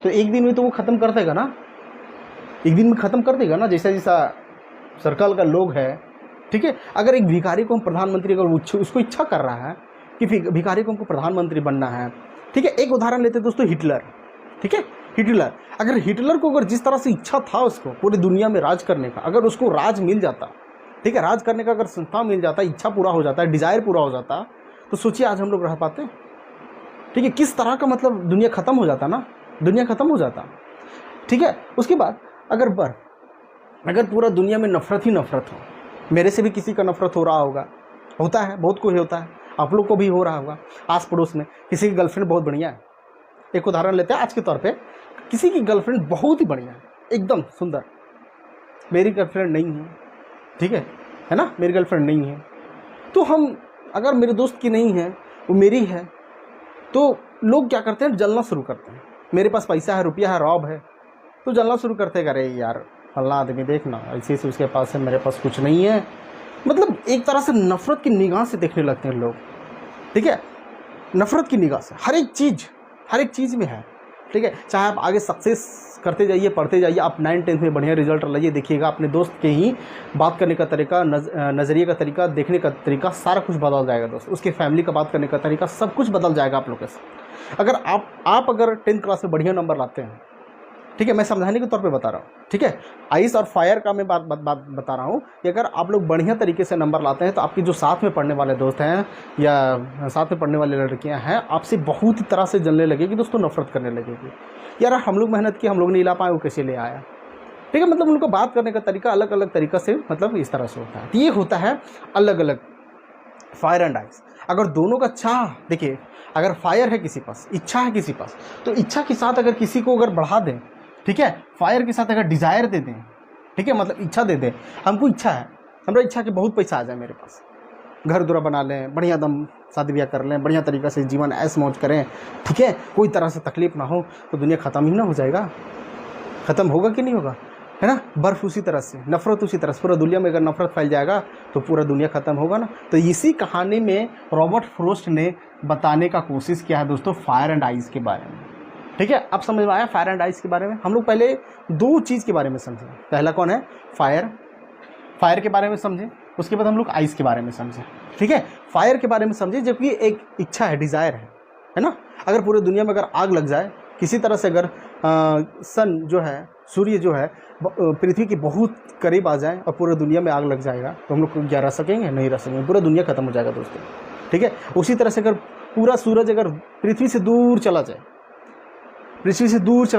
तो एक दिन में तो वो ख़त्म कर देगा ना, एक दिन में ख़त्म कर देगा ना, जैसा जैसा सर्कल का लोग है। ठीक है, अगर एक भिखारी को हम प्रधानमंत्री, अगर उसको इच्छा कर रहा है कि भिखारी को हमको प्रधानमंत्री बनना है, ठीक है, एक उदाहरण लेते हैं दोस्तों, हिटलर। ठीक है, हिटलर, अगर हिटलर को अगर जिस तरह से इच्छा था उसको पूरी दुनिया में राज करने का, अगर उसको राज मिल जाता, ठीक है, राज करने का अगर संस्था मिल जाता, इच्छा पूरा हो जाता, डिजायर पूरा हो जाता, तो सोचिए आज हम लोग रह पाते। ठीक है, किस तरह का मतलब दुनिया ख़त्म हो जाता ना, दुनिया ख़त्म हो जाता। ठीक है, उसके बाद अगर पूरा दुनिया में नफरत ही नफरत हो, मेरे से भी किसी का नफरत हो रहा होगा, होता है, बहुत कोई होता है, आप लोग को भी हो रहा होगा। आस पड़ोस में किसी की गर्लफ्रेंड बहुत बढ़िया है, एक उदाहरण लेते हैं आज के तौर पे, किसी की गर्लफ्रेंड बहुत ही बढ़िया है, एकदम सुंदर, मेरी गर्लफ्रेंड नहीं है, ठीक है ना, मेरी गर्लफ्रेंड नहीं है, तो हम, अगर मेरे दोस्त की नहीं है, वो मेरी है, तो लोग क्या करते हैं, जलना शुरू करते हैं। मेरे पास पैसा है, रुपया है, रॉब है, तो जलना शुरू करते हैं, अरे यार फल्ला आदमी देखना, ऐसे से उसके पास है, मेरे पास कुछ नहीं है। मतलब एक तरह से नफरत की निगाह से देखने लगते हैं लोग। ठीक है, नफरत की निगाह से हर एक चीज़ में है। ठीक है, चाहे आप आगे सक्सेस करते जाइए, पढ़ते जाइए, आप 9-10 में बढ़िया रिजल्ट लाइए, देखिएगा अपने दोस्त के ही बात करने का तरीका, नज़रिए का तरीका, देखने का तरीका, सारा कुछ बदल जाएगा दोस्त। उसके फैमिली का बात करने का तरीका, सब कुछ बदल जाएगा आप लोग के साथ। अगर आप अगर 10th क्लास में बढ़िया नंबर लाते हैं, ठीक है, मैं समझाने के तौर पे बता रहा हूँ। ठीक है, आइस और फायर का मैं बात बता रहा हूँ कि अगर आप लोग बढ़िया तरीके से नंबर लाते हैं, तो आपके जो साथ में पढ़ने वाले दोस्त हैं या साथ में पढ़ने वाली लड़कियाँ हैं, आपसे बहुत ही तरह से जलने लगेगी दोस्तों, नफरत करने लगेगी। यार हम लोग मेहनत की, हम लोग नहीं ला पाए, वो कैसे ले आया। ठीक है, मतलब उनको बात करने का तरीका अलग अलग तरीका से, मतलब इस तरह से होता है। ये होता है अलग अलग फायर एंड आइस। अगर दोनों का चाह, देखिए, अगर फायर है किसी पास, इच्छा है किसी पास, तो इच्छा के साथ अगर किसी को अगर बढ़ा दें, ठीक है, फायर के साथ अगर डिज़ायर दे दें, ठीक है, मतलब इच्छा दे दें, हमको इच्छा है, हमारा इच्छा कि बहुत पैसा आ जाए मेरे पास, घर दुरा बना लें, बढ़िया दम शादी ब्याह कर लें, बढ़िया तरीक़ा से जीवन ऐश मौज करें, ठीक है, कोई तरह से तकलीफ ना हो, तो दुनिया ख़त्म ही ना हो जाएगा। ख़त्म होगा कि नहीं होगा, है ना। बर्फ़ उसी तरह से, नफ़रत उसी तरह से, पूरा दुनिया में अगर नफ़रत फैल जाएगा तो पूरा दुनिया ख़त्म होगा ना। तो इसी कहानी में रॉबर्ट फ्रोस्ट ने बताने का कोशिश किया है दोस्तों, फायर एंड आइस के बारे में। ठीक है, अब समझ में आया फायर एंड आइस के बारे में। हम लोग पहले दो चीज़ के बारे में समझें। पहला कौन है, फायर के बारे में समझें, उसके बाद हम लोग आइस के बारे में समझें। ठीक है, फायर के बारे में समझें, जबकि एक इच्छा है, डिज़ायर है ना। अगर पूरी दुनिया में अगर आग लग जाए किसी तरह से, अगर सन जो है, सूर्य जो है, पृथ्वी के बहुत करीब आ जाए और पूरी दुनिया में आग लग जाएगा, तो हम लोग क्या रह सकेंगे, नहीं रह सकेंगे, पूरा दुनिया खत्म हो जाएगा दोस्तों। ठीक है, उसी तरह से अगर पूरा सूरज अगर पृथ्वी से दूर चला जाए, पृथ्वी से दूर चला